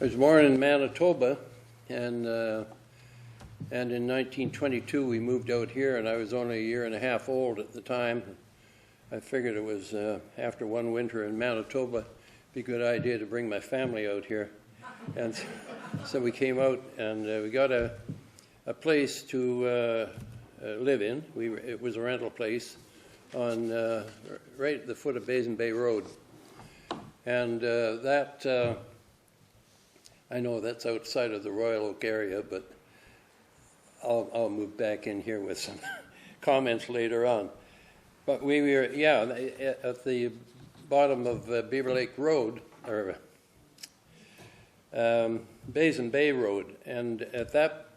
I was born in Manitoba, and in 1922 we moved out here, and I was only a year and a half old at the time. I figured it was after one winter in Manitoba, it'd be a good idea to bring my family out here, and so we came out and we got a place to live in. It was a rental place on right at the foot of Basin Bay Road, and that. I know that's outside of the Royal Oak area, but I'll move back in here with some comments later on. But we were, at the bottom of Beaver Lake Road, or Basin Bay Road, and at that,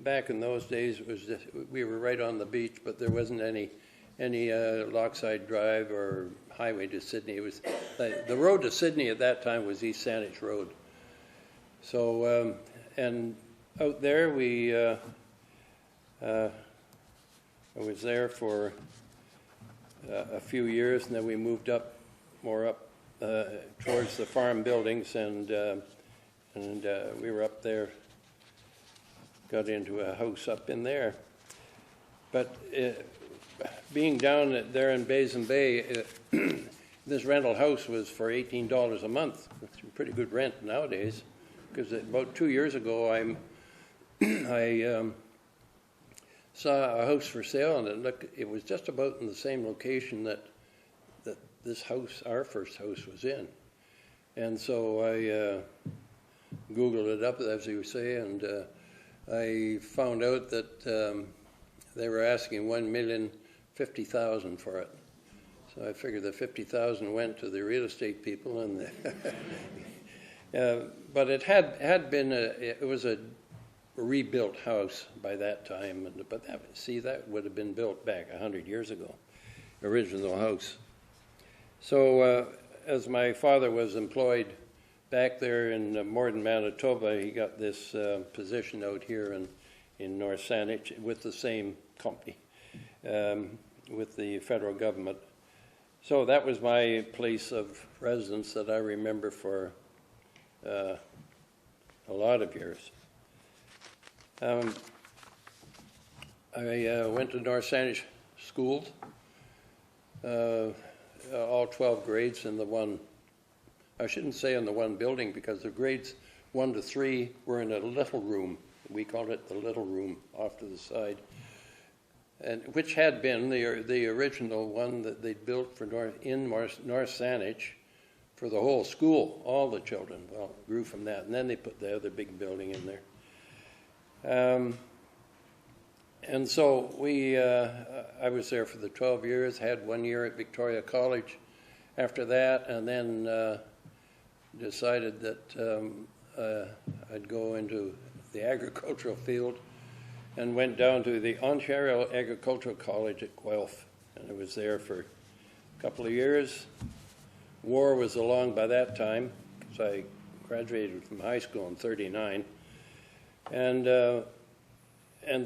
back in those days, it was just, we were right on the beach, but there wasn't any Lochside Drive or highway to Sydney. It was the road to Sydney at that time was East Saanich Road. So and out there I was there for a few years, and then we moved more up towards the farm buildings, and we were up there. Got into a house up in there, but. Being down there in Basin Bay, this rental house was for $18 a month. It's a pretty good rent nowadays, because about 2 years ago I saw a house for sale, and it was just about in the same location that this house, our first house, was in. And so I Googled it up, as you say, and I found out that they were asking $1,050,000 for it. So I figured the $50,000 went to the real estate people, and but it had been it was a rebuilt house by that time, but that would have been built back 100 years ago, original house. So as my father was employed back there in Morden, Manitoba, he got this position out here in North Saanich with the same company. With the federal government. So that was my place of residence that I remember for a lot of years. I went to North Saanich schools, all 12 grades in the one, I shouldn't say in the one building, because the grades 1 to 3 were in a little room. We called it the little room off to the side. And which had been the original one that they built for North Saanich for the whole school, all the children. Well, it grew from that, and then they put the other big building in there. And so I was there for the 12 years, had 1 year at Victoria College after that, and then decided that I'd go into the agricultural field, and went down to the Ontario Agricultural College at Guelph, and I was there for a couple of years. War was along by that time, because I graduated from high school in '39, and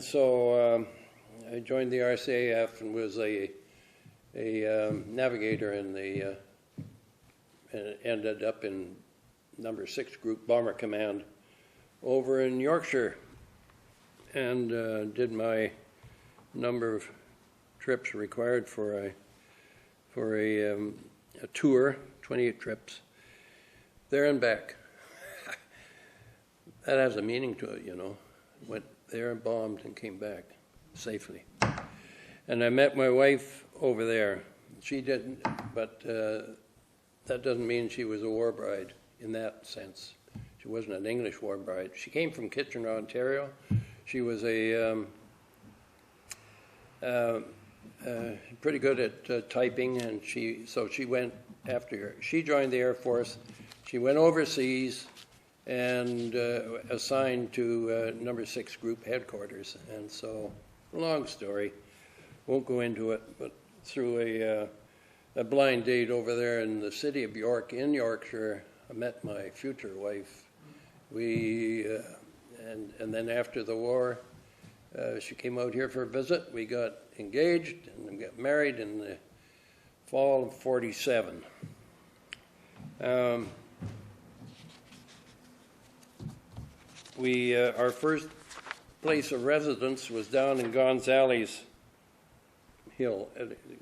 so I joined the RCAF and was a navigator in the and ended up in number 6 Group Bomber Command over in Yorkshire, and did my number of trips required for a tour, 28 trips, there and back. That has a meaning to it, you know. Went there, bombed, and came back safely. And I met my wife over there. She didn't, but that doesn't mean she was a war bride in that sense. She wasn't an English war bride. She came from Kitchener, Ontario. She was pretty good at typing, and she went after she joined the Air Force. She went overseas and assigned to number 6 Group headquarters. And so, long story, won't go into it, but through a blind date over there in the city of York, in Yorkshire, I met my future wife. And then after the war, she came out here for a visit. We got engaged and got married in the fall of '47. our first place of residence was down in Gonzales Hill,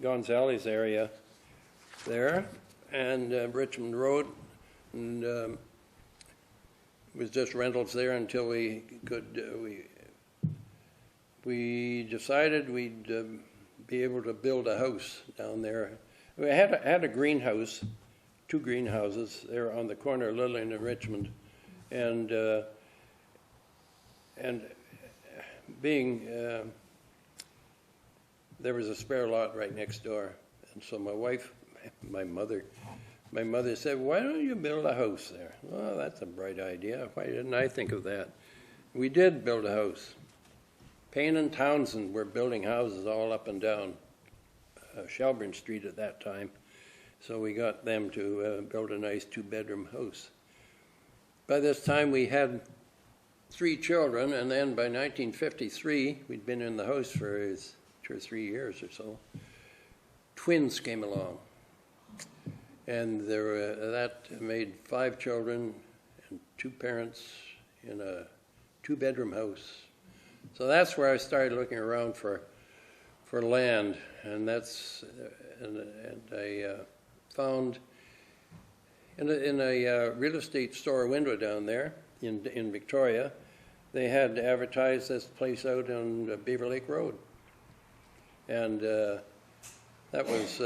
Gonzales area there, and Richmond Road, and it was just rentals there until we could, we decided we'd be able to build a house down there. We had a greenhouse, 2 greenhouses there on the corner of Lillian and Richmond, and being there was a spare lot right next door, and so my mother said, "Why don't you build a house there?" Well, that's a bright idea. Why didn't I think of that? We did build a house. Payne and Townsend were building houses all up and down Shelburne Street at that time, so we got them to build a nice 2-bedroom house. By this time we had 3 children, and then by 1953, we'd been in the house for 2 or 3 years or so. Twins came along, and that made 5 children and 2 parents in a 2-bedroom house. So that's where I started looking around for land, and that's and I found in a real estate store window down there in Victoria, they had advertised this place out on Beaver Lake Road, and that was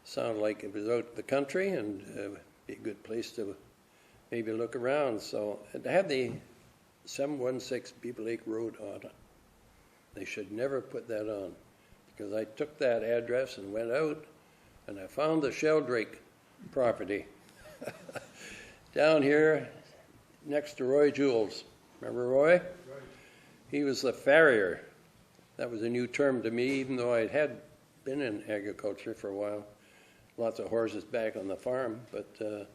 sounded like it was out in the country and be a good place to maybe look around. So it had the 716 Beaver Lake Road on it. They should never put that on, because I took that address and went out, and I found the Sheldrake property down here next to Roy Jules. Remember Roy? Right. He was the farrier. That was a new term to me, even though I had been in agriculture for a while. Lots of horses back on the farm, but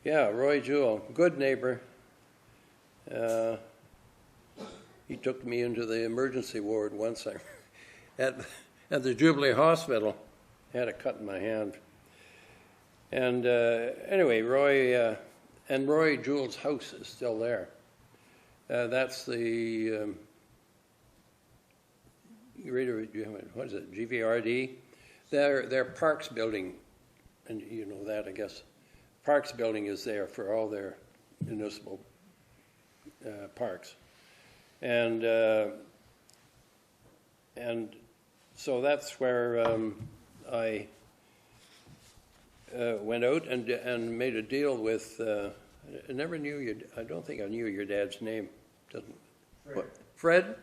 yeah, Roy Jewell, good neighbor. He took me into the emergency ward once at the Jubilee Hospital. I had a cut in my hand. And anyway, Roy Jewell's house is still there. That's the, what is it, GVRD? Their Parks building, and you know that, I guess. Parks building is there for all their municipal parks. And so that's where I went out and made a deal with, I never knew I don't think I knew your dad's name. Fred. What? Fred?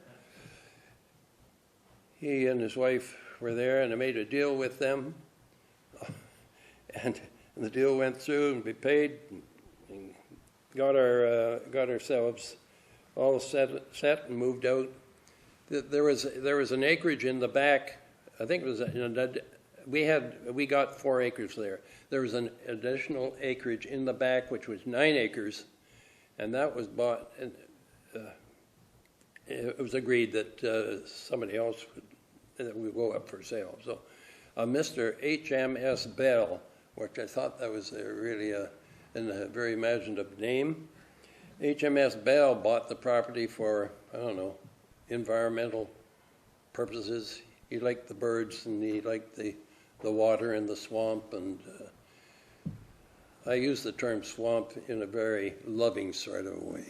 He and his wife were there, and I made a deal with them. And the deal went through, and we paid, and got ourselves all set and moved out. There was an acreage in the back. I think it was we got 4 acres there. There was an additional acreage in the back, which was 9 acres, and that was bought. And it was agreed that somebody else would go up for sale. So, Mr. H.M.S. Bell, which I thought that was really a very imaginative name. H.M.S. Bell bought the property for, I don't know, environmental purposes. He liked the birds, and he liked the water and the swamp, and I use the term swamp in a very loving sort of way.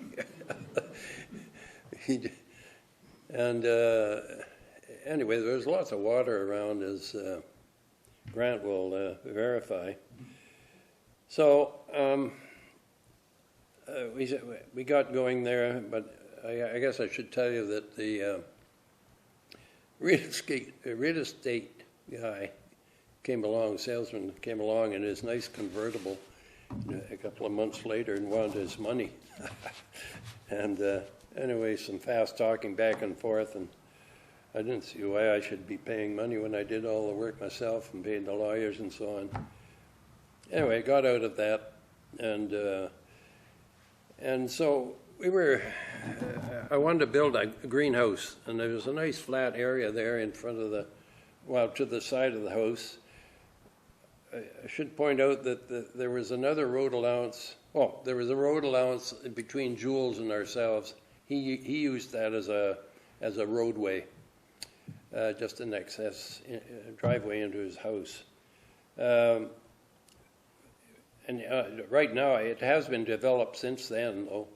Anyway, there's lots of water around, as Grant will verify. So we got going there, but I guess I should tell you that the real estate guy came along, salesman came along in his nice convertible a couple of months later and wanted his money. And anyway, some fast talking back and forth, and I didn't see why I should be paying money when I did all the work myself and paid the lawyers and so on. Anyway, I got out of that, and so I wanted to build a greenhouse, and there was a nice flat area there in front of to the side of the house. I should point out that there was another road allowance. Oh, there was a road allowance between Jules and ourselves. He used that as a roadway, just an access driveway into his house. And right now, it has been developed since then, though.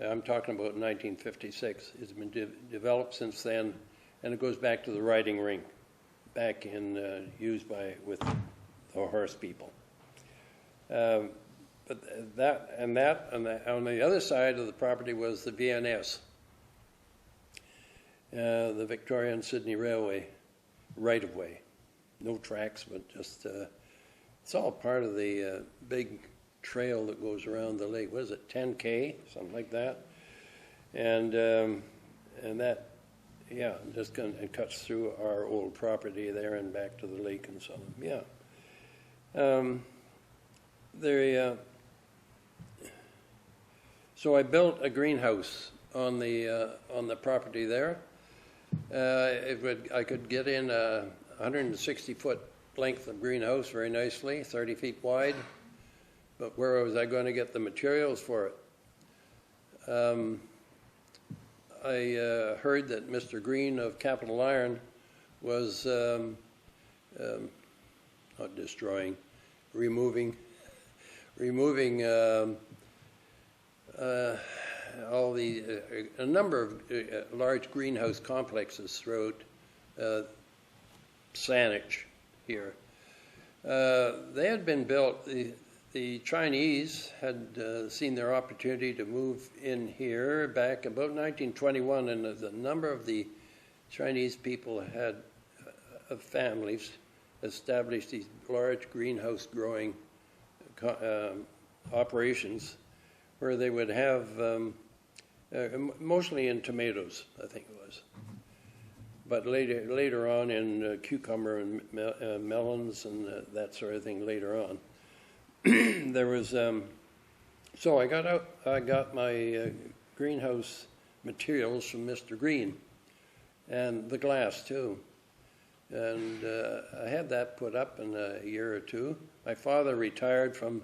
I'm talking about 1956. It's been developed since then, and it goes back to the riding ring, back in used with the horse people. But on the other side of the property was the VNS, the Victoria and Sydney Railway right-of-way. No tracks, but just it's all part of the big trail that goes around the lake. What is it, 10K, something like that? And that, yeah, just it cuts through our old property there and back to the lake and so on. Yeah. So I built a greenhouse on the property there. I could get in a 160-foot length of greenhouse very nicely, 30 feet wide. But where was I going to get the materials for it? I heard that Mr. Green of Capital Iron was not destroying, removing a number of large greenhouse complexes throughout Saanich here. They had been built. The Chinese had seen their opportunity to move in here back about 1921, and the number of the Chinese people had families established these large greenhouse growing operations where they would have, mostly in tomatoes, I think it was, but later on in cucumber and melons and that sort of thing later on. There was, so I got my greenhouse materials from Mr. Green, and the glass too. And I had that put up in a year or two. My father retired from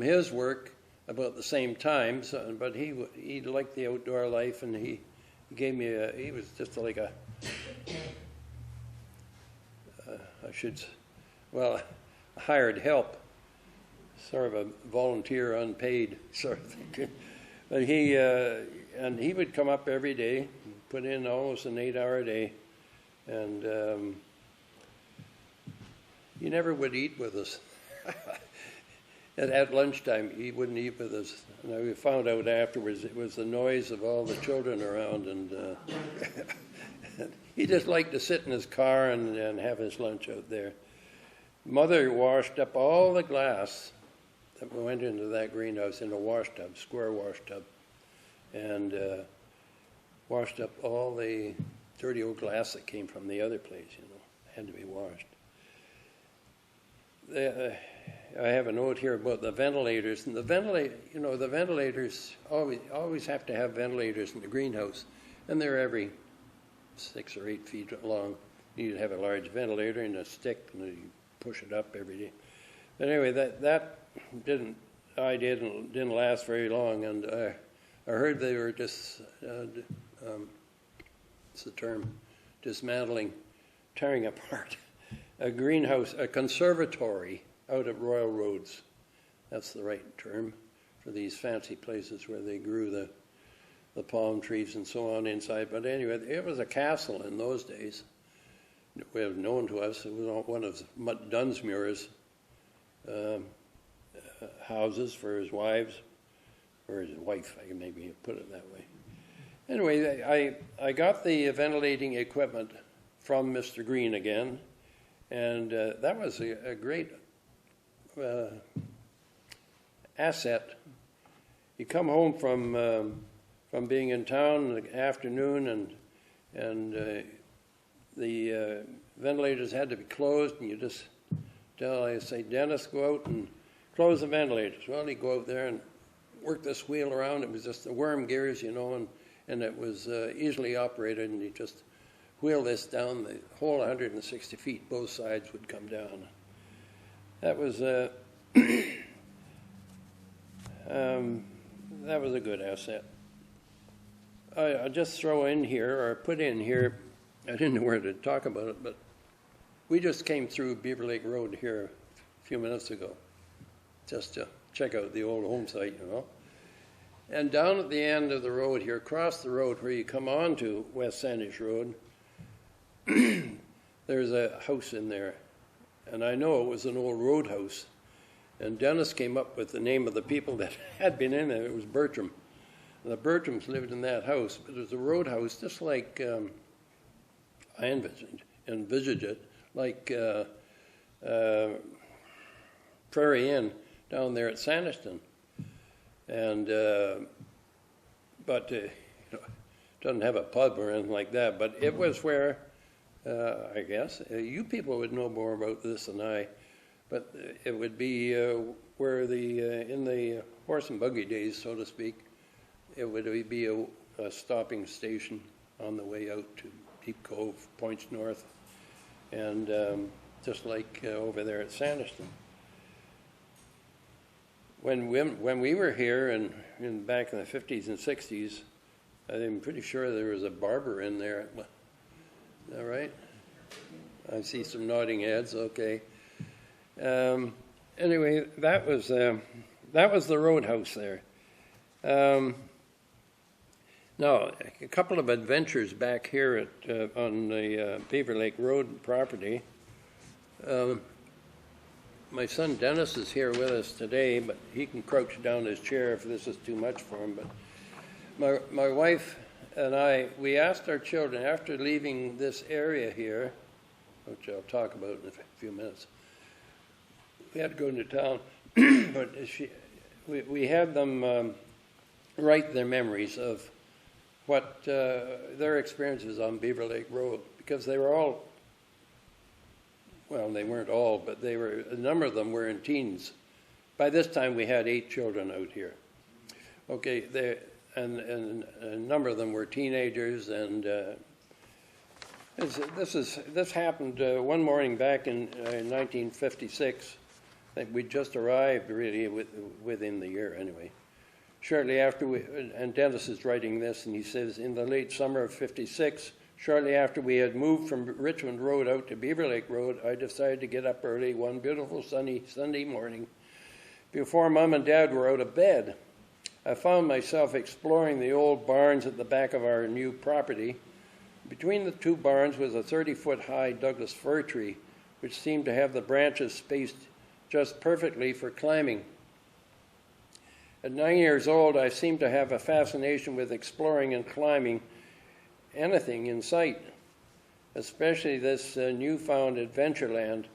his work about the same time, but he liked the outdoor life, and he gave me he was just like a hired help, sort of a volunteer, unpaid sort of thing. But he would come up every day, put in almost an 8-hour day, and he never would eat with us. At lunchtime, he wouldn't eat with us. And we found out afterwards it was the noise of all the children around, and he just liked to sit in his car and have his lunch out there. Mother washed up all the glass that went into that greenhouse in a wash tub, square wash tub, and washed up all the dirty old glass that came from the other place, had to be washed. I have a note here about the ventilators, and the ventilators always have to have ventilators in the greenhouse, and they're every 6 or 8 feet long. You need to have a large ventilator and a stick, and you push it up every day. But anyway, that didn't last very long, and I heard they were just what's the term? Dismantling, tearing apart a greenhouse, a conservatory out at Royal Roads. That's the right term for these fancy places where they grew the palm trees and so on inside. But anyway, it was a castle in those days. It was known to us. It was one of Dunsmuir's houses for his wives, or his wife, I can maybe put it that way. Anyway, I got the ventilating equipment from Mr. Green again, and that was a great asset. You come home from being in town in the afternoon, and the ventilators had to be closed, and you just I say, Dennis, go out and close the ventilators. Well, he'd go out there and work this wheel around. It was just the worm gears, and it was easily operated, and you just wheel this down. The whole 160 feet, both sides would come down. that was that was a good asset. I'll just throw in here, or put in here, I didn't know where to talk about it, but we just came through Beaver Lake Road here a few minutes ago, just to check out the old home site, you know. And down at the end of the road here, across the road where you come on to West Sandish Road, there's a house in there. And I know it was an old roadhouse. And Dennis came up with the name of the people that had been in it. It was Bertram. And the Bertrams lived in that house. But it was a roadhouse, just like I envisaged it, like Prairie Inn down there at Sandiston. And but you know, it doesn't have a pub or anything like that. But it was where, I guess, you people would know more about this than I. But it would be where in the horse and buggy days, so to speak, it would be a stopping station on the way out to Deep Cove, points north, and just like over there at Sandiston. When we were here and back in the 50s and 60s, I'm pretty sure there was a barber in there. Is that right? I see some nodding heads. Okay. Anyway, that was the roadhouse there. Now, a couple of adventures back here on the Beaver Lake Road property. My son Dennis is here with us today, but he can crouch down his chair if this is too much for him. But my wife and I, we asked our children after leaving this area here, which I'll talk about in a few minutes. We had to go into town, but we had them write their memories of what their experiences on Beaver Lake Road, because they were all, well, they weren't all, but a number of them were in teens. By this time, we had 8 children out here. Okay, and a number of them were teenagers, and this happened one morning back in 1956. I think we just arrived, really, within the year, anyway. Shortly after and Dennis is writing this, and he says, in the late summer of '56, shortly after we had moved from Richmond Road out to Beaver Lake Road, I decided to get up early one beautiful sunny Sunday morning. Before Mom and Dad were out of bed, I found myself exploring the old barns at the back of our new property. Between the two barns was a 30-foot-high Douglas fir tree, which seemed to have the branches spaced just perfectly for climbing. At 9 years old, I seemed to have a fascination with exploring and climbing anything in sight, especially this newfound adventureland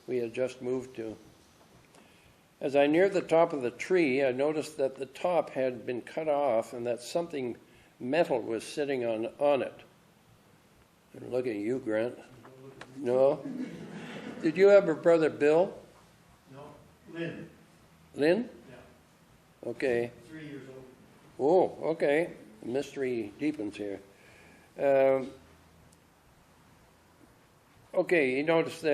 we had just moved to. As I neared the top of the tree, I noticed that the top had been cut off and that something metal was sitting on it. I'm looking at you, Grant. No? Did you have a brother, Bill? No, Lynn. Lynn? Yeah. Okay. 3 years old. Oh, okay. The mystery deepens here. Okay, he noticed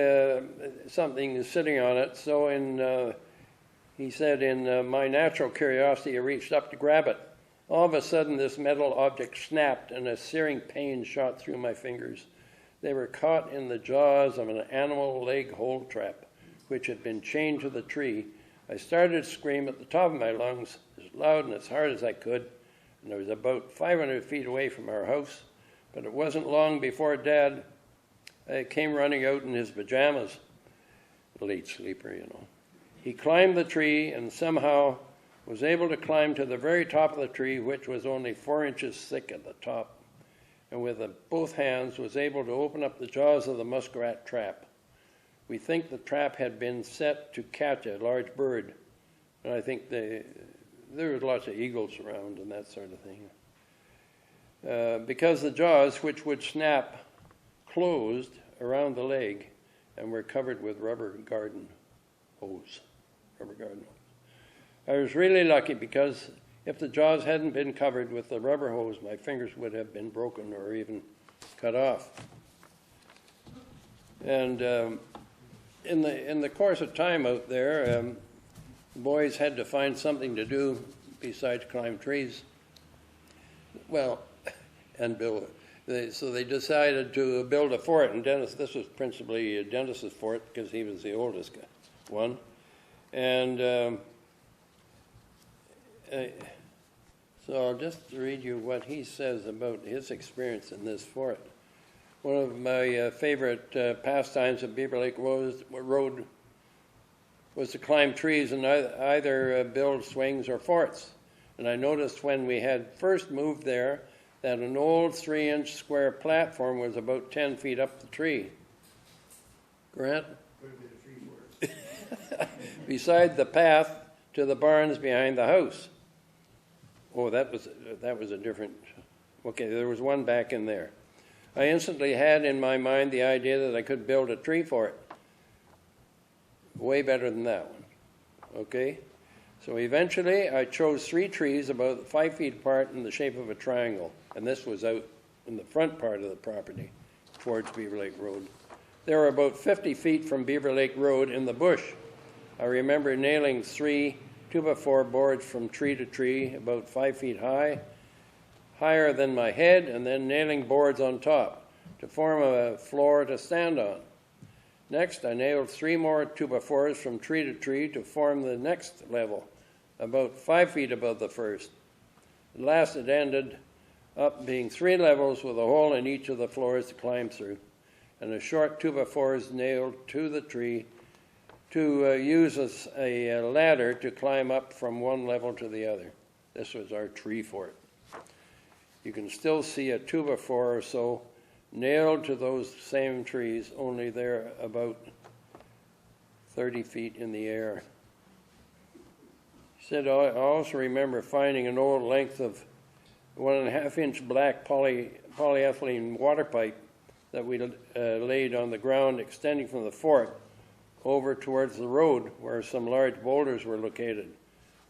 something is sitting on it, so he said, in my natural curiosity, I reached up to grab it. All of a sudden, this metal object snapped, and a searing pain shot through my fingers. They were caught in the jaws of an animal leg hold trap, which had been chained to the tree. I started to scream at the top of my lungs, as loud and as hard as I could, and I was about 500 feet away from our house. But it wasn't long before Dad came running out in his pajamas. Late sleeper, you know. He climbed the tree and somehow was able to climb to the very top of the tree, which was only 4 inches thick at the top, and with both hands was able to open up the jaws of the muskrat trap. We think the trap had been set to catch a large bird, and I think there was lots of eagles around and that sort of thing. Because the jaws, which would snap, closed around the leg and were covered with rubber garden hose. I was really lucky because if the jaws hadn't been covered with the rubber hose, my fingers would have been broken or even cut off. And in the course of time out there, the boys had to find something to do besides climb trees. Well, and build. So they decided to build a fort, and Dennis. This was principally Dennis's fort because he was the oldest one, and so I'll just read you what he says about his experience in this fort. One of my favorite pastimes at Beaver Lake Road was to climb trees and either build swings or forts. And I noticed when we had first moved there that an old 3-inch square platform was about 10 feet up the tree. Grant? Beside the path to the barns behind the house. Oh, that was a different. Okay, there was one back in there. I instantly had in my mind the idea that I could build a tree fort. Way better than that one. Okay? So eventually I chose 3 trees about 5 feet apart in the shape of a triangle. And this was out in the front part of the property towards Beaver Lake Road. They were about 50 feet from Beaver Lake Road in the bush. I remember nailing 3 2x4 boards from tree to tree, about 5 feet high, higher than my head, and then nailing boards on top to form a floor to stand on. Next, I nailed 3 more 2x4s from tree to tree to form the next level, about 5 feet above the first. At last, it ended up being 3 levels with a hole in each of the floors to climb through, and a short 2x4s nailed to the tree to use as a ladder to climb up from one level to the other. This was our tree fort. You can still see a 2x4 or so nailed to those same trees, only they're about 30 feet in the air. He said, I also remember finding an old length of 1.5-inch black polyethylene water pipe that we laid on the ground extending from the fort over towards the road where some large boulders were located.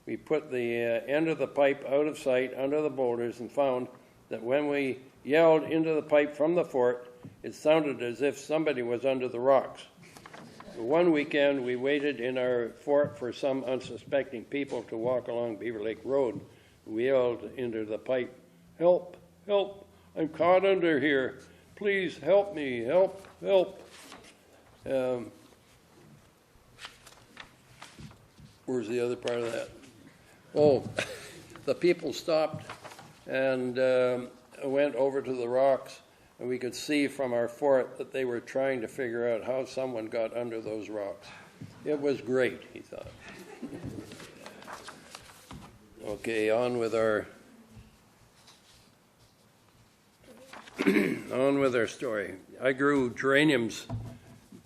We put the end of the pipe out of sight under the boulders and found that when we yelled into the pipe from the fort, it sounded as if somebody was under the rocks. One weekend, we waited in our fort for some unsuspecting people to walk along Beaver Lake Road. We yelled into the pipe, "Help, help, I'm caught under here. Please help me, help, help." Where's the other part of that? Oh, the people stopped and went over to the rocks, and we could see from our fort that they were trying to figure out how someone got under those rocks. It was great, he thought. Okay, on with our story. I grew geraniums,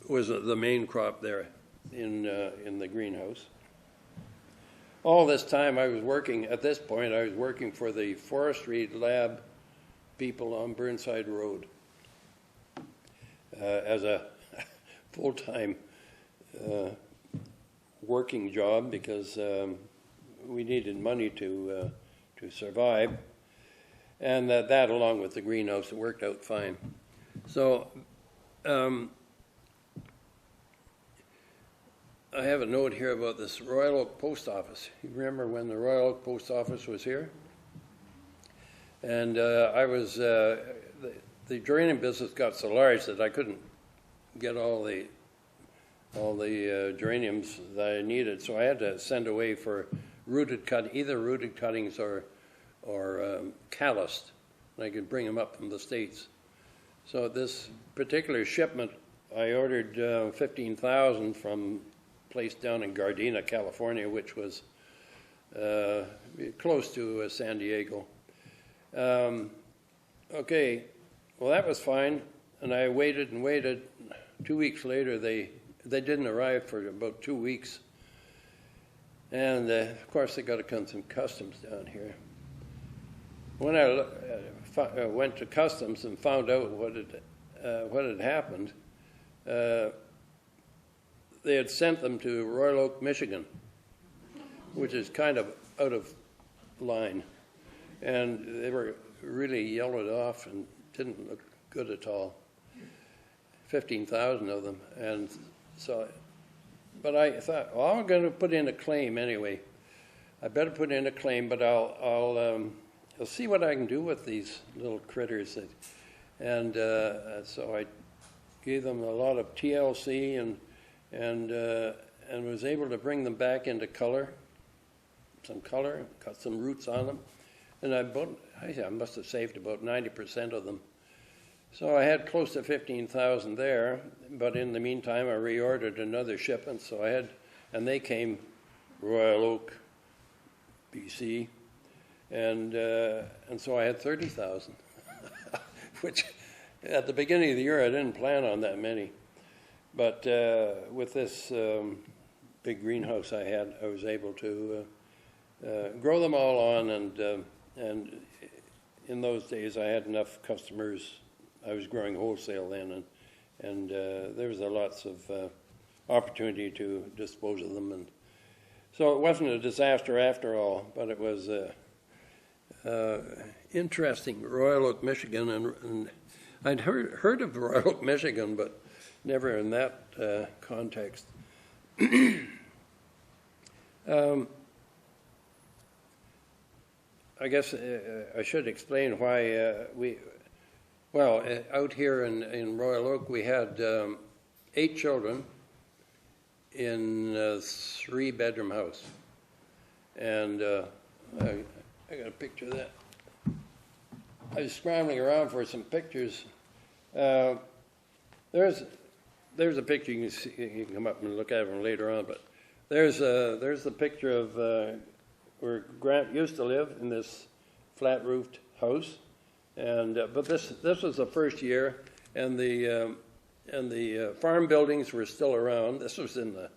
was the main crop there in the greenhouse. All this time I was working for the forestry lab people on Burnside Road as a full-time working job because we needed money to survive, and that along with the greenhouse, it worked out fine. So I have a note here about this Royal Oak Post Office. You remember when the Royal Oak Post Office was here? And the geranium business got so large that I couldn't get all the geraniums that I needed, so I had to send away for either rooted cuttings or calloused, and I could bring them up from the States. So this particular shipment, I ordered 15,000 from a place down in Gardena, California, which was close to San Diego. Okay, well that was fine, and I waited and waited. 2 weeks later, they didn't arrive for about 2 weeks, and of course they got to come some customs down here. When I went to customs and found out what had happened, they had sent them to Royal Oak, Michigan, which is kind of out of line. And they were really yellowed off and didn't look good at all. 15,000 of them. And so, but I thought, well, I'm going to put in a claim anyway. I better put in a claim, but I'll see what I can do with these little critters. And so I gave them a lot of TLC and was able to bring them back into color, cut some roots on them. And I must have saved about 90% of them. So I had close to 15,000 there, but in the meantime I reordered another shipment. So I had, and they came Royal Oak, BC, and so I had 30,000, which at the beginning of the year I didn't plan on that many. But with this big greenhouse I was able to grow them all on, and in those days I had enough customers. I was growing wholesale then, and there was lots of opportunity to dispose of them, and so it wasn't a disaster after all. But it was interesting. Royal Oak, Michigan, and I'd heard of Royal Oak, Michigan, but never in that context. I guess I should explain why out here in Royal Oak we had 8 children in a 3-bedroom house. And I got a picture of that. I was scrambling around for some pictures. There's a picture you can see. You can come up and look at them later on. But there's the picture of where Grant used to live in this flat-roofed house. And but this was the first year, and the farm buildings were still around. This was in the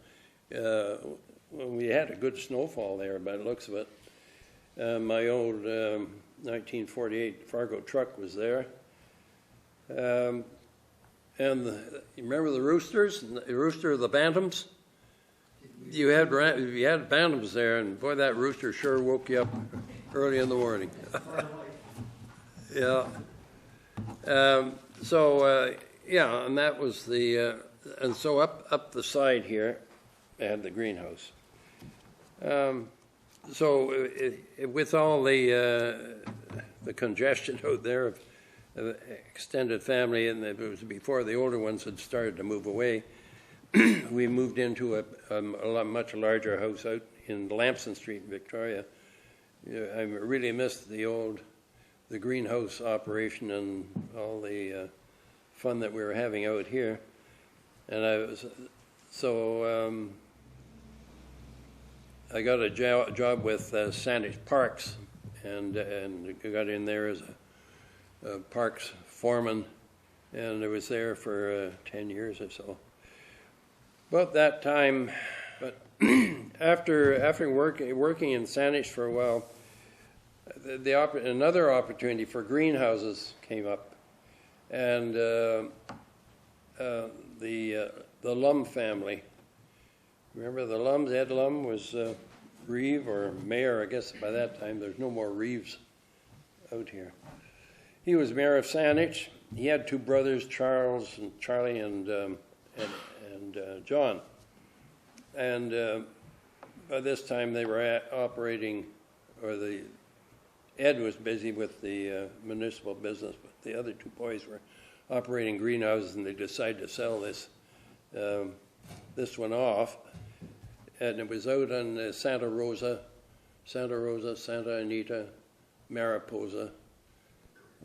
when we had a good snowfall there, by the looks of it. My old 1948 Fargo truck was there. And you remember the roosters? The rooster of the bantams? You had bantams there, and boy, that rooster sure woke you up early in the morning. Yeah. Yeah, and that was the and so up the side here, they had the greenhouse. With all the congestion out there of extended family, and it was before the older ones had started to move away, we moved into a much larger house out in Lamson Street in Victoria. I really missed the greenhouse operation and all the fun that we were having out here. And I got a job with Saanich Parks, and got in there as a parks foreman, and I was there for 10 years or so. About that time, but after working in Saanich for a while, another opportunity for greenhouses came up, and the Lum family. Remember the Lums? Ed Lum was Reeve or mayor, I guess. By that time, there's no more Reeves out here. He was mayor of Saanich. He had 2 brothers, Charlie and John. And by this time, they were operating, Ed was busy with the municipal business, but the other 2 boys were operating greenhouses, and they decided to sell this one off. And it was out on Santa Rosa, Santa Anita, Mariposa.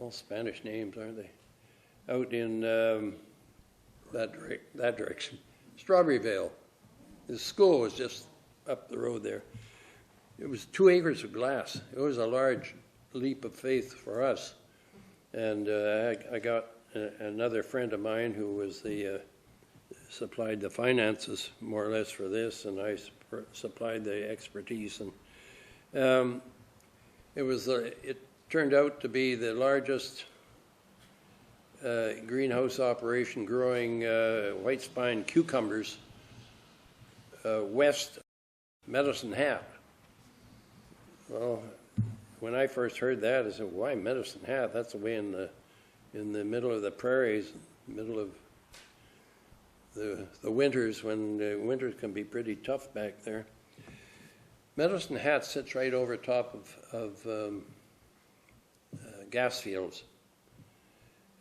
All Spanish names, aren't they? Out in that direction. Strawberryvale. His school was just up the road there. It was 2 acres of glass. It was a large leap of faith for us. And I got another friend of mine who was supplied the finances more or less for this, and I supplied the expertise. And it turned out to be the largest greenhouse operation growing white spine cucumbers west of Medicine Hat. Well, when I first heard that, I said, "Why Medicine Hat? That's away in the middle of the prairies, middle of the winters, when the winters can be pretty tough back there. Medicine Hat sits right over top of gas fields,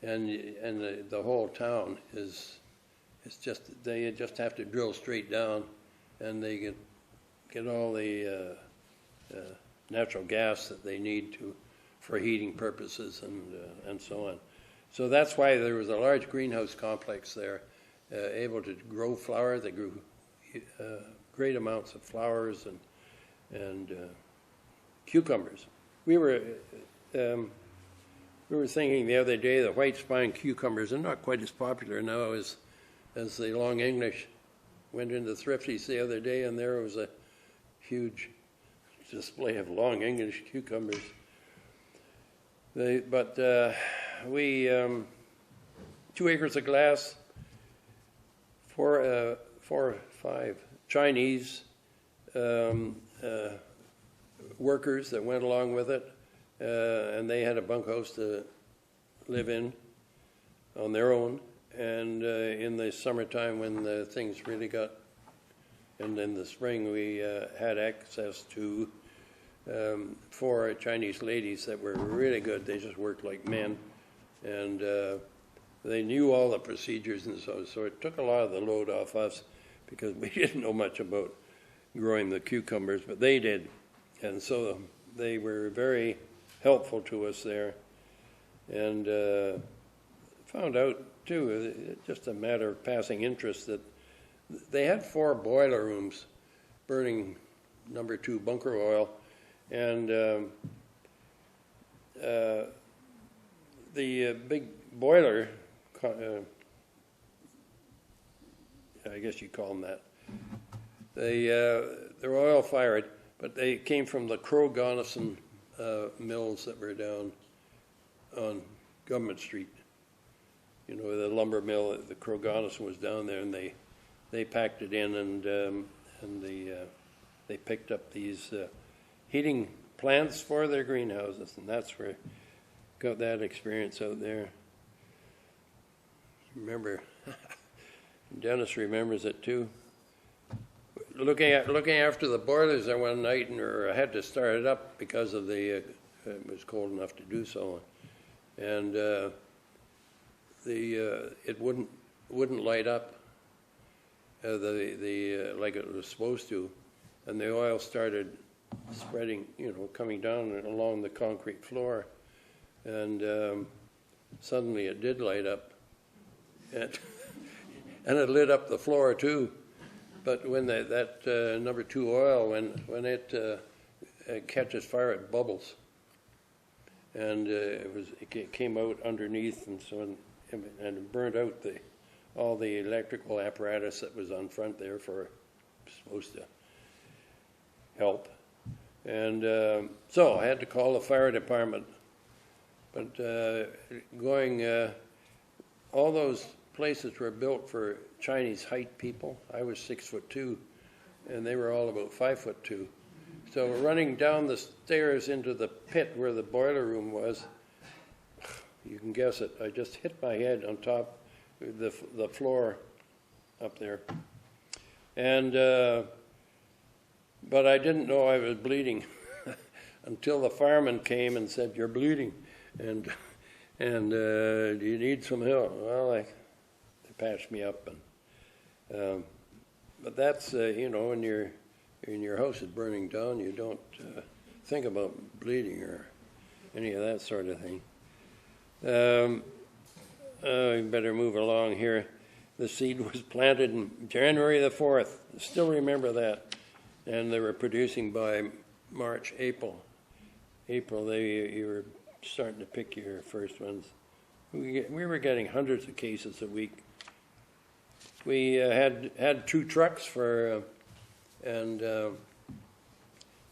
and the whole town is just, they just have to drill straight down, and they get all the natural gas that they need for heating purposes and so on. So that's why there was a large greenhouse complex there, able to grow flower. They grew great amounts of flowers and cucumbers. We were thinking the other day that white spine cucumbers are not quite as popular now as the Long English. Went into Thrifty's the other day, and there was a huge display of Long English cucumbers. We 2 acres of glass, 4 or 5 Chinese workers that went along with it, and they had a bunkhouse to live in on their own. And in the summertime, when the things really got, and in the spring, we had access to 4 Chinese ladies that were really good. They just worked like men, and they knew all the procedures, and so it took a lot of the load off us, because we didn't know much about growing the cucumbers, but they did. And so they were very helpful to us there. And found out, too, just a matter of passing interest, that they had 4 boiler rooms burning number 2 bunker oil. And the big boiler, I guess you call them that, they're oil fired, but they came from the Crow-Gunnison mills that were down on Government Street. You know, the lumber mill, the Crow-Gunnison was down there, and they packed it in, and they picked up these heating plants for their greenhouses, and that's where I got that experience out there. Remember, Dennis remembers it too. Looking after the boilers there one night, and I had to start it up because of it was cold enough to do so, and it wouldn't light up like it was supposed to, and the oil started spreading, coming down along the concrete floor, and suddenly it did light up, and it lit up the floor too. But when that number 2 oil, when it catches fire, it bubbles, and it came out underneath, and so and it burned out all the electrical apparatus that was on front there supposed to help. And so I had to call the fire department. But all those places were built for Chinese height people. I was 6'2", and they were all about 5'2". So running down the stairs into the pit where the boiler room was, you can guess it, I just hit my head on top of the floor up there. And but I didn't know I was bleeding until the fireman came and said, "You're bleeding, and do you need some help?" Well, they patched me up, and but that's when your house is burning down, you don't think about bleeding or any of that sort of thing. We better move along here. The seed was planted in January the 4th. I still remember that. And they were producing by March, April. You were starting to pick your first ones. We were getting hundreds of cases a week. We had 2 trucks and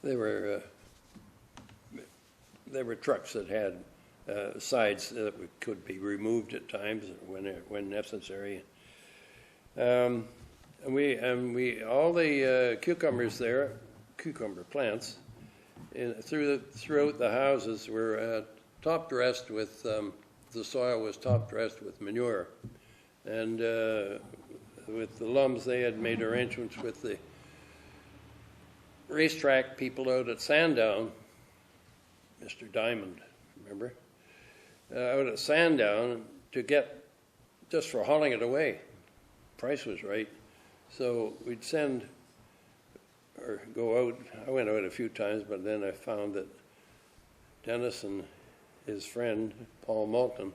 they were trucks that had sides that could be removed at times when necessary. And we all the cucumbers there, cucumber plants, throughout the houses were top dressed with the soil was top dressed with manure, and the Lums, they had made arrangements with the racetrack people out at Sandown, Mr. Diamond, remember? Out at Sandown to get, just for hauling it away. Price was right. So we'd send, or go out, I went out a few times, but then I found that Dennis and his friend, Paul Moulton,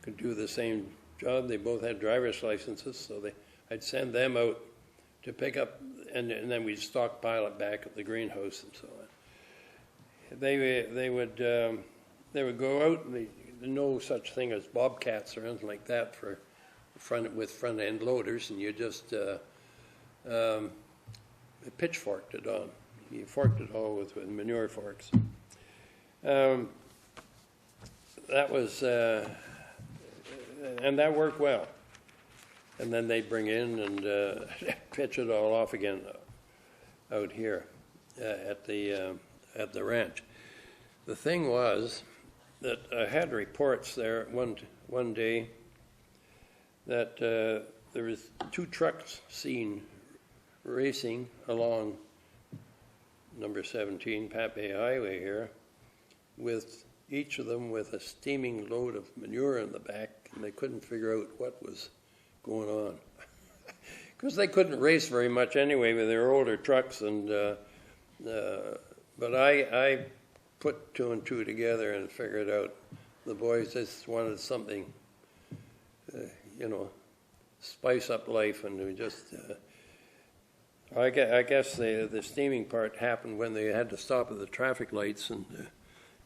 could do the same job. They both had driver's licenses, so I'd send them out to pick up, and then we'd stockpile it back at the greenhouse and so on. They would go out, and there's no such thing as bobcats or anything like that for front end loaders, and you just pitchforked it on. You forked it all with manure forks. That was, and that worked well. And then they'd bring in and pitch it all off again out here at the ranch. The thing was that I had reports there one day that there was 2 trucks seen racing along number 17 Pape Highway here, with each of them with a steaming load of manure in the back, and they couldn't figure out what was going on. Because they couldn't race very much anyway with their older trucks, and but I put 2 and 2 together and figured out the boys just wanted something, spice up life, and we just. I guess the steaming part happened when they had to stop at the traffic lights, and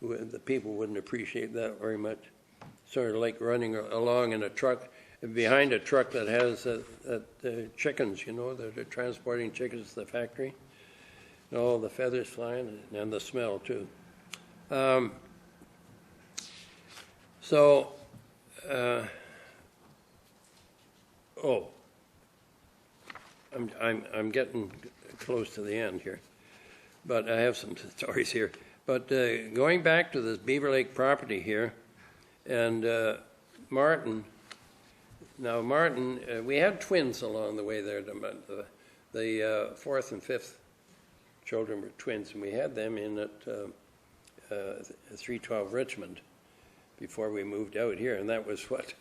the people wouldn't appreciate that very much. Sort of like running along in a truck, behind a truck that has chickens, that are transporting chickens to the factory. And all the feathers flying, and the smell too. I'm getting close to the end here, but I have some stories here. But going back to this Beaver Lake property here, and Martin. Now Martin, we had twins along the way there. The 4th and 5th children were twins, and we had them in at 312 Richmond before we moved out here, and that was what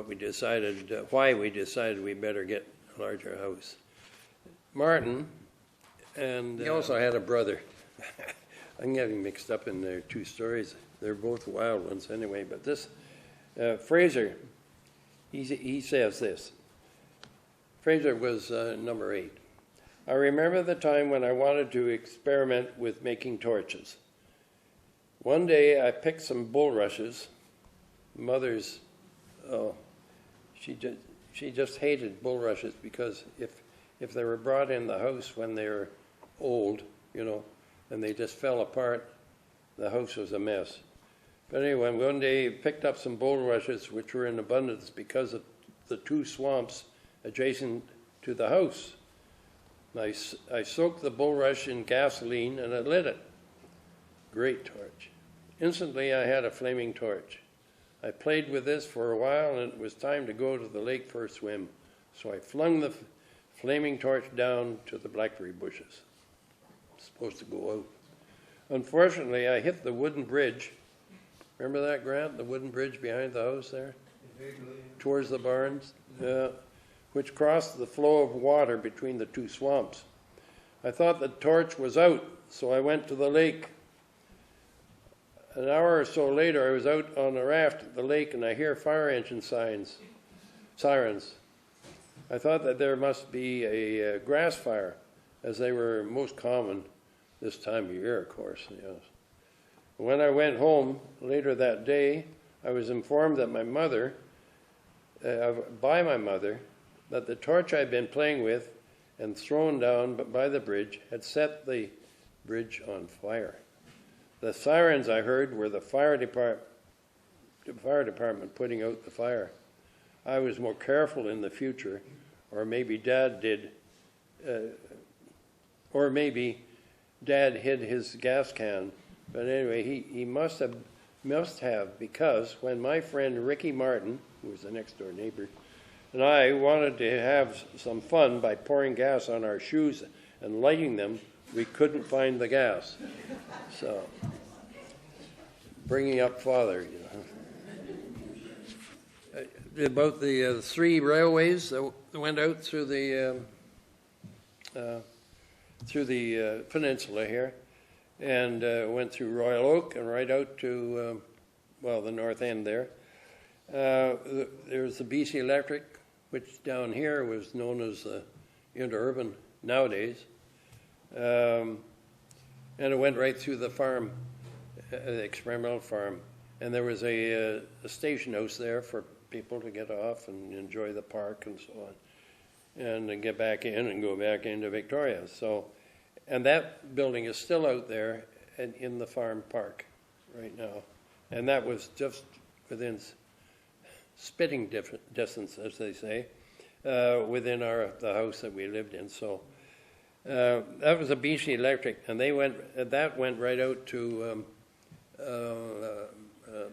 we decided. Why we decided we better get a larger house. Martin, and he also had a brother. I'm getting mixed up in their 2 stories. They're both wild ones anyway. But this Fraser, he says this. Fraser was number 8. I remember the time when I wanted to experiment with making torches. One day I picked some bulrushes. Mother's, she just hated bulrushes because if they were brought in the house when they were old, and they just fell apart, the house was a mess. But anyway, one day I picked up some bulrushes which were in abundance because of the 2 swamps adjacent to the house. I soaked the bulrush in gasoline and I lit it. Great torch. Instantly I had a flaming torch. I played with this for a while, and it was time to go to the lake for a swim. So I flung the flaming torch down to the blackberry bushes. Supposed to go out. Unfortunately, I hit the wooden bridge. Remember that, Grant? The wooden bridge behind the house there? Towards the barns? Which crossed the flow of water between the 2 swamps. I thought the torch was out, so I went to the lake. An hour or so later, I was out on a raft at the lake, and I hear fire engine sirens. I thought that there must be a grass fire, as they were most common this time of year, of course. Yes. When I went home later that day, I was informed that by my mother, that the torch I'd been playing with and thrown down by the bridge had set the bridge on fire. The sirens I heard were the fire department putting out the fire. I was more careful in the future, or maybe Dad did, or maybe Dad hid his gas can. But anyway, he must have, because when my friend Ricky Martin, who was the next door neighbor, and I wanted to have some fun by pouring gas on our shoes and lighting them. We couldn't find the gas. So, bringing up father, about the 3 railways that went out through the peninsula here, and went through Royal Oak and right out to, the north end there. There's the BC Electric, which down here was known as the Interurban nowadays. And it went right through the farm, the experimental farm. And there was a station house there for people to get off and enjoy the park and so on, and then get back in and go back into Victoria. So, and that building is still out there and in the farm park right now. And that was just within spitting distance, as they say, within the house that we lived in. So that was a BC Electric, and that went right out to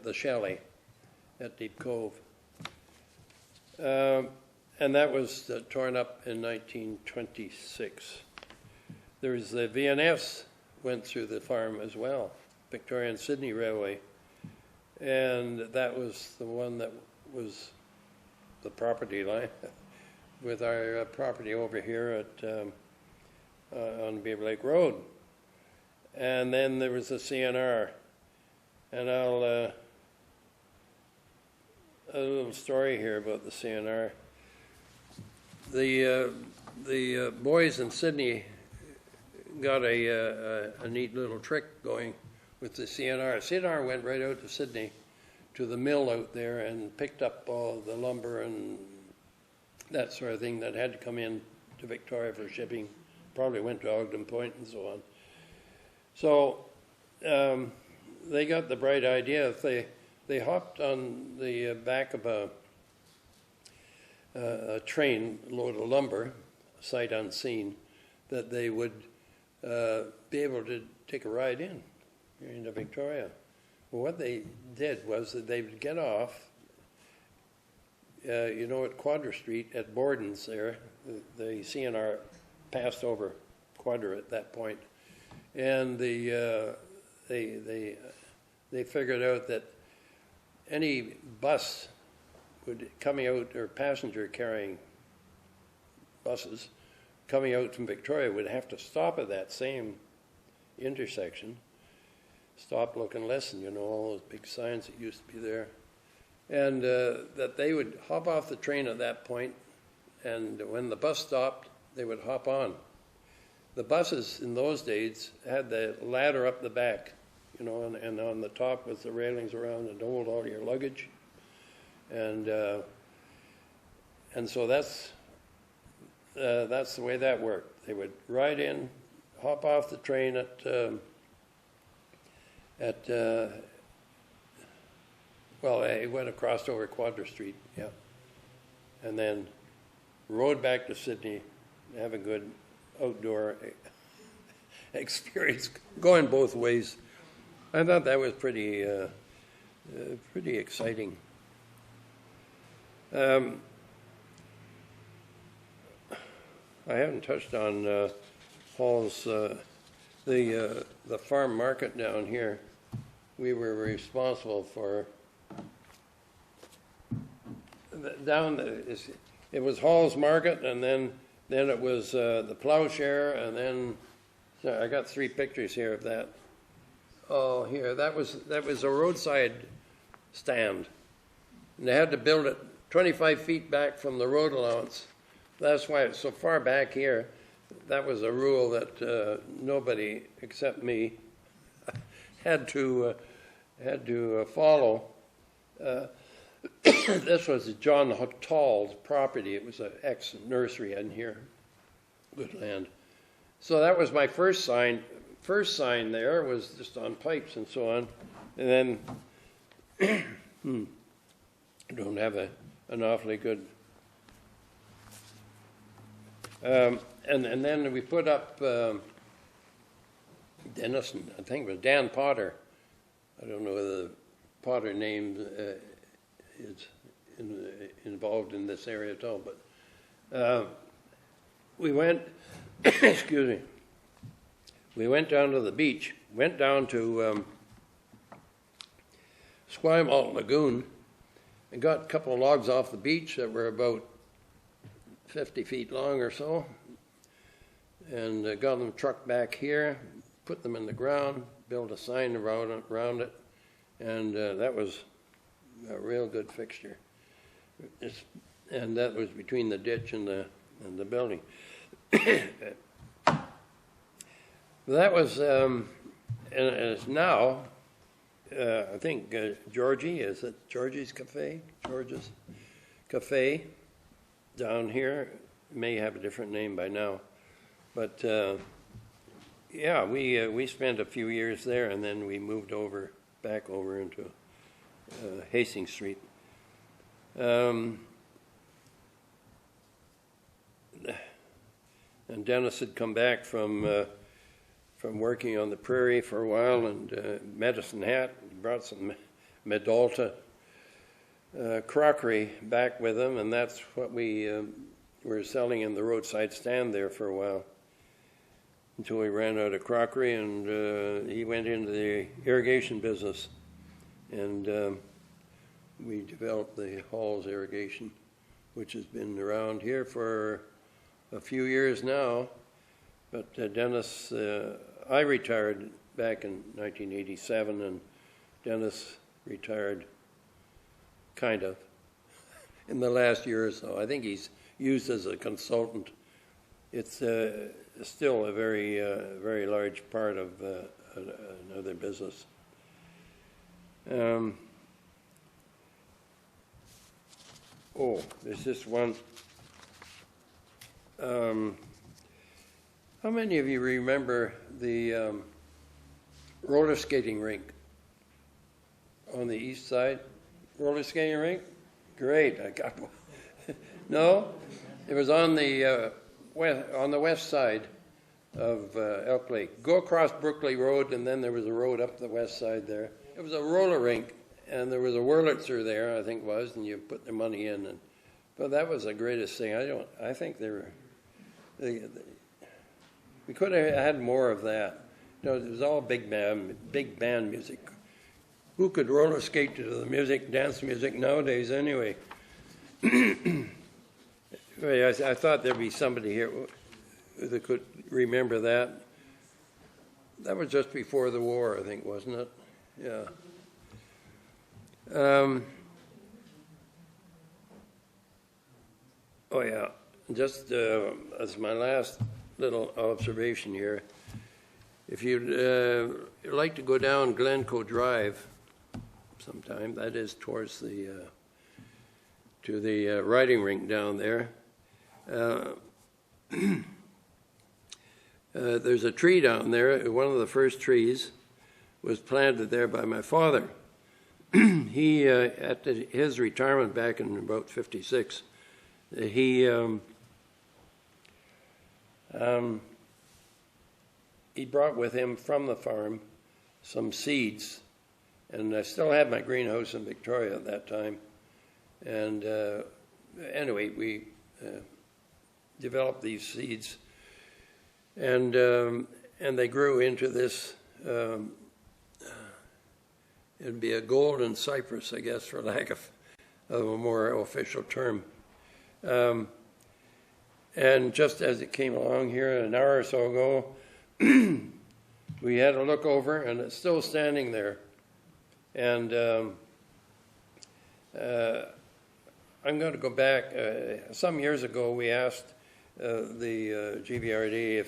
the chalet at Deep Cove. And that was torn up in 1926. There was the VNS went through the farm as well, Victoria and Sydney Railway, and that was the one that was the property line with our property over here at on Beaver Lake Road. And then there was the CNR, and a little story here about the CNR. The boys in Sydney got a neat little trick going with the CNR. CNR went right out to Sydney, to the mill out there, and picked up all the lumber and that sort of thing that had to come in to Victoria for shipping. Probably went to Ogden Point and so on. So they got the bright idea. If they hopped on the back of a train load of lumber, sight unseen, that they would be able to take a ride into Victoria. Well, what they did was that they would get off, at Quadra Street at Borden's there. The CNR passed over Quadra at that point, and they figured out that any bus coming out, or passenger carrying buses coming out from Victoria, would have to stop at that same intersection, stop, look, and listen, all those big signs that used to be there, and that they would hop off the train at that point, and when the bus stopped, they would hop on. The buses in those days had the ladder up the back, and on the top was the railings around and hold all your luggage, and so that's the way that worked. They would ride in, hop off the train it went across over Quadra Street, and then rode back to Sydney, have a good outdoor experience, going both ways. I thought that was pretty exciting. I haven't touched on Paul's the farm market down here. We were responsible for it was Hall's Market, and then it was the Plowshare, and then I got 3 pictures here of that. Oh, here, that was a roadside stand, and they had to build it 25 feet back from the road allowance. That's why it's so far back here. That was a rule that nobody except me had to follow. This was John Tall's property. It was an ex-nursery in here, good land. So that was my first sign. First sign there was just on pipes and so on. And then I don't have an awfully good. And then we put up Denison, I think it was Dan Potter. I don't know whether the Potter name involved in this area at all. But we went, excuse me, we went down to the beach, went down to Esquimalt Lagoon, and got a couple of logs off the beach that were about 50 feet long or so, and got them trucked back here, put them in the ground, built a sign around it, and that was a real good fixture. And that was between the ditch and the building. That was, and it's now, I think Georgie, is it Georgie's Cafe? George's Cafe down here, may have a different name by now. But yeah, we spent a few years there, and then we moved back over into Hastings Street. And Dennis had come back from working on the prairie for a while, and Medicine Hat brought some Medalta crockery back with him, and that's what we were selling in the roadside stand there for a while until we ran out of crockery, and he went into the irrigation business, and we developed the Halls Irrigation, which has been around here for a few years now. But Dennis, I retired back in 1987, and Dennis retired kind of in the last year or so. I think he's used as a consultant. It's still a very large part of another business. There's this one. How many of you remember the roller skating rink on the east side? Roller skating rink? Great, I got one. No? It was on the west side of Elk Lake. Go across Brookley Road, and then there was a road up the west side there. It was a roller rink, and there was a Wurlitzer there, I think it was, and you put the money in. But that was the greatest thing. I think we could have had more of that. You know, it was all big band music. Who could roller skate to the music, dance music nowadays anyway? I thought there'd be somebody here that could remember that. That was just before the war, I think, wasn't it? Yeah. Just as my last little observation here, if you'd like to go down Glencoe Drive sometime, that is towards the to the riding rink down there, there's a tree down there. One of the first trees was planted there by my father. He, at his retirement back in about 56, he brought with him from the farm some seeds, and I still had my greenhouse in Victoria at that time. And anyway, we developed these seeds, and they grew into this. It'd be a golden cypress, I guess, for lack of a more official term. And just as it came along here an hour or so ago, we had a look over, and it's still standing there. And I'm going to go back. Some years ago, we asked the GVRD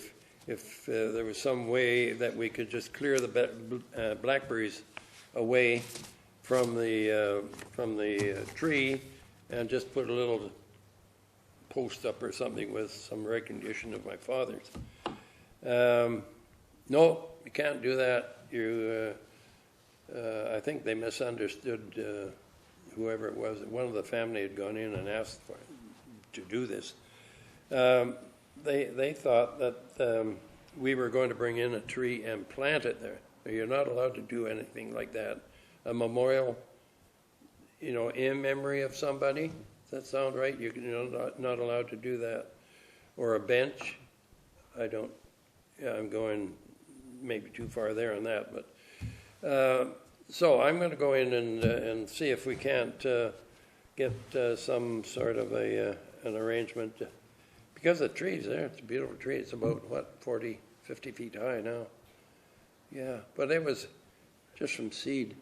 if there was some way that we could just clear the blackberries away from the tree and just put a little post up or something with some recognition of my father's. No, you can't do that. I think they misunderstood whoever it was. One of the family had gone in and asked to do this. They thought that we were going to bring in a tree and plant it there. You're not allowed to do anything like that. A memorial in memory of somebody. Does that sound right? You're not allowed to do that. Or a bench. I'm going maybe too far there on that, but so I'm going to go in and see if we can't get some sort of an arrangement. Because the trees there, it's a beautiful tree. It's about, 40, 50 feet high now. Yeah, but it was just from seed.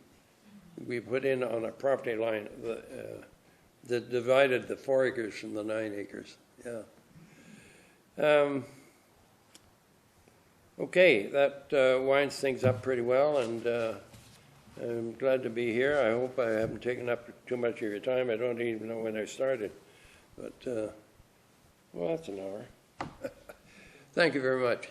We put in on a property line that divided the 4 acres from the 9 acres. Yeah. Okay, that winds things up pretty well, and I'm glad to be here. I hope I haven't taken up too much of your time. I don't even know when I started, but well, that's an hour. Thank you very much.